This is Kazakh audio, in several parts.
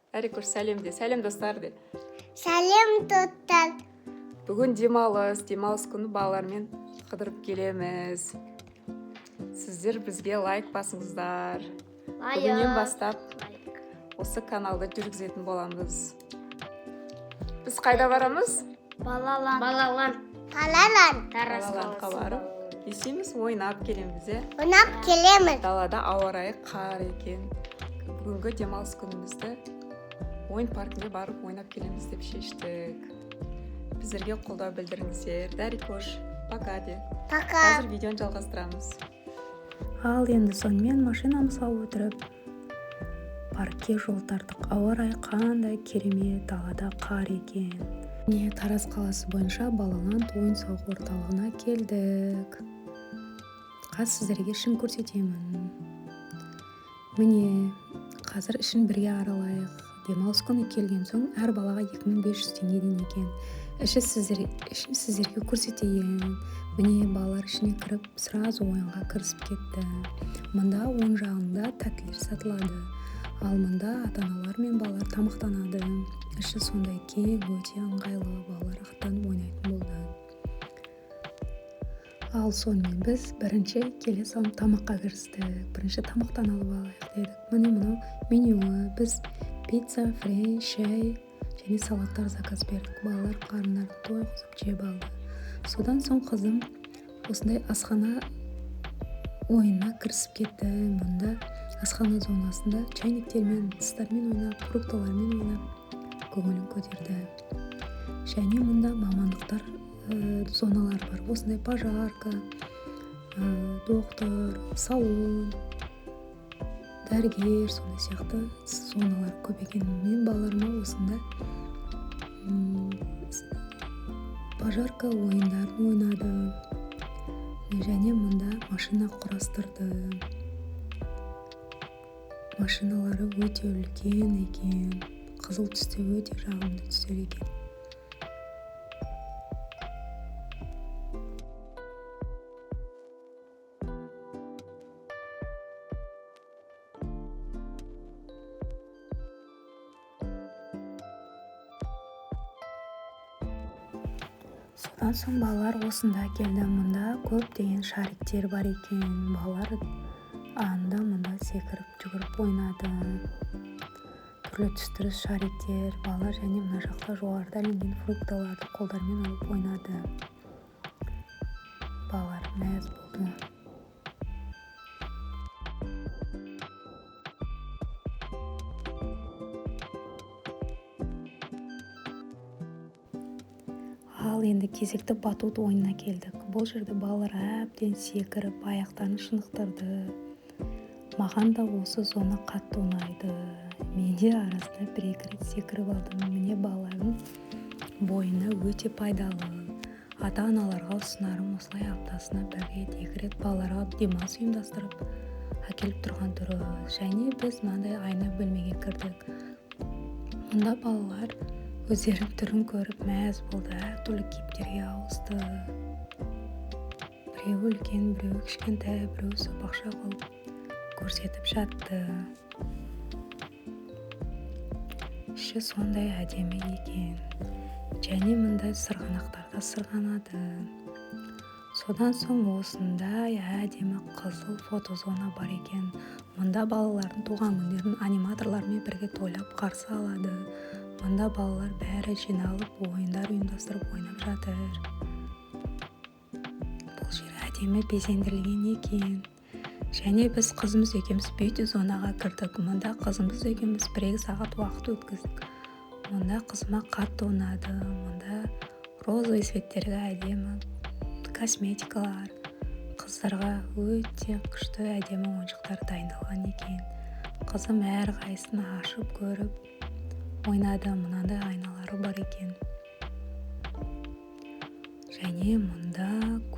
Әрекуш сәлем де, сәлем достар де. Сәлем достар. Бүгін демалыс күні балалармен қыдырып келеміз. Сіздер бізге лайк басыңыздар. Бүгіннен бастап осы каналды жүргізетін боламыз. Біз қайда барамыз? Балалан. Балаланға барып, есеміз ойнап келеміз. Ойнап келеміз. Далада ауа райы қар екен. Бүгінгі демалыс күнімізді ойын паркіне барып ойнап келеміз деп шештік. Біздерге қолдау білдіріңіздер. Дарикош, пока де. Пока. Қазір видеоны жалғастырамыз. Ал енді сонымен машинамызға отырып паркке жол тартық. Ауа райы қандай керемет, далада қар екен. Міне Тараз қаласы бойынша Балаланд ойын-сауық орталығына келдік. Қазір сіздерге ішін көрсетемін. Міне қазір ішін бірге аралайық. Демалыс күні келген соң әр балаға 2500 теңгеден екен. Ішін сіздерге көрсетейін. Міне балалар ішіне кіріп, сразу ойынға кірісіп кетті. Мұнда оң жағында тәттілер сатылады. Ал мұнда ата-аналар мен балалар тамақтанады. Іші сондай кең, өте ыңғайлы, балалар аттанып ойнайтын болды. Ал сонымен біз бірінші келе салып тамаққа кірістік. Бірінші тамақтан алып алайық дедік. Міне мынау менюі. Біз пицца, фрей, шай және салаттар заказ бердік. Балалар қарындарын тойғызып жеп алды. Содан соң қызым осындай асхана ойынына кірісіп кетті. Мұнда асхана зонасында чайниктермен, тыстармен ойнап, фрукталармен ойнап, көңілін көтерді. Және мұнда мамандықтар зоналар бар. Осындай пожарка, доктор, салон, дәрігер, сондай сияқты зоналар көп екен. Мен балаларыма осында пожарка ойындарын ойнады. Және мұнда машина құрастырды. Машиналары өте үлкен екен. Қызыл түсті өте жағымды түстер екен. Содан соң балалар осында келді. Мұнда көптеген шариктер бар екен. Балалар анда мұнда секіріп, жүгіріп ойнады. Түрлі түстері шариктер, балалар және мына жақта жоғарыда ілінген фрукталарды қолдарымен алып ойнады. Балалар мәз болды. Ал енді кезекті батут ойынына келдік. Бұл жерде балалар әбден секіріп, аяқтарын шынықтырды. Маған да осы зона қатты ұнайды. Мен де арасында бір-екі рет секіріп алдым. Міне балалардың бойына өте пайдалы. Ата-аналарға ұсынарым осылай аптасына бір рет, екі рет балаларға демалыс ұйымдастырып әкеліп тұрған дұрыс. Және біз мынандай айна бөлмеге кірдік. Мұнда балалар өздерінің түрін көріп мәз болды. Әртүрлі кейіптерге ауысты. Біреуі үлкен, біреуі кішкентай, біреуі сопақша қылып көрсетіп жатты. Іші сондай әдемі екен. Және мұндай сырғанақтарда сырғанады. Содан соң осындай әдемі қызыл фотозона бар екен. Мұнда балалардың туған күндерін аниматорлармен бірге тойлап қарсы алады. Мұнда балалар бәрі жиналып, ойындар ұйымдастырып ойнап жатыр. Бұл жер әдемі безендірілген екен. Және біз қызымыз екеуміз бьюти зонаға кірдік. Мұнда қызымыз екеуміз 1-2 сағат уақыт өткіздік. Мұнда қызыма қатты ұнады. Мұнда розовый цветтерге әдемі косметикалар, қыздарға өте күшті әдемі ойыншықтар дайындалған екен. Қызым әрқайсысын ашып көріп ойнады. Мынандай айналары бар екен. Және мұнда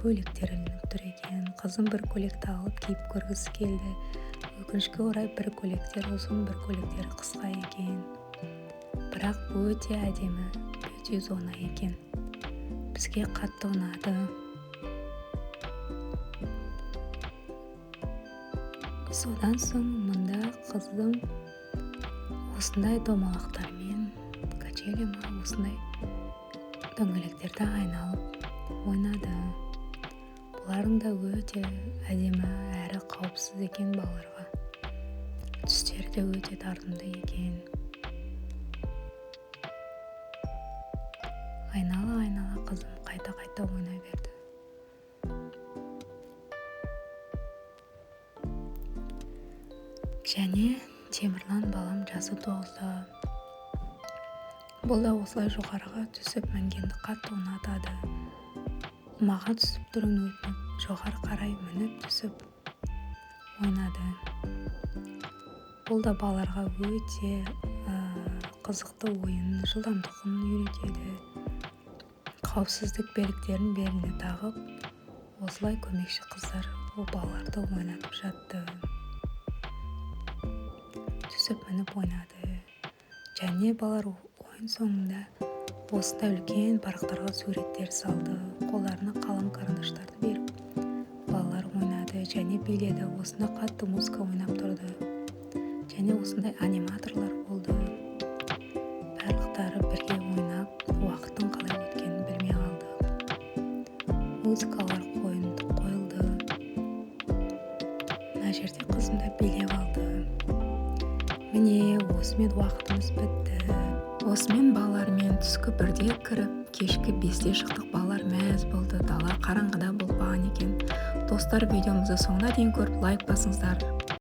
көйлектер ілініп тұр екен. Қызым бір көйлекті алып киіп көргісі келді. Өкінішке орай бір көйлектер ұзын, бір көйлектері қысқа екен. Бірақ өте әдемі бьюти зона екен. Бізге қатты ұнады. Содан соң мұнда қызым осындай домалақтармен качели ма осындай дөңгелектерді айналып ойнады. Бұлардың да өте әдемі әрі қауіпсіз екен балаларға. Түстері де өте тартымды екен. Айнала қызым қайта ойнай берді. Және Темірлан балам жасы 9-да. Бұл да осылай жоғарыға түсіп мінгенді қатты ұнатады. Маған түсіп тұрын өтініп, жоғары қарай мініп түсіп ойнады. Бұл да балаларға өте қызықты ойын, жылдамдығын үйретеді. Қауіпсіздік белгілерін беліне тағып, осылай көмекші қыздар ол балаларды ойнатып жатты. Түсіп мініп ойнады. Және балалар ойын соңында осындай үлкен парақтарға суреттер салды. Қолдарына қалам карандаштарды беріп, балалар ойнады және биледі. Осында қатты музыка ойнап тұрды. Және осындай аниматорлар болды. Барлықтары бірге ойнап, уақыттың қалай өткенін білмей қалды. Музыкалар қойылды. Мына жерде қызым да билеп алды. Міне, осымен уақытымыз бітті. Осымен балалармен түскі 1-де кіріп, кешкі 5-де шықтық. Балалар мәз болды. Дала қараңғыда болған екен. Достар, видеомызды соңына дейін көріп, лайк басыңыздар.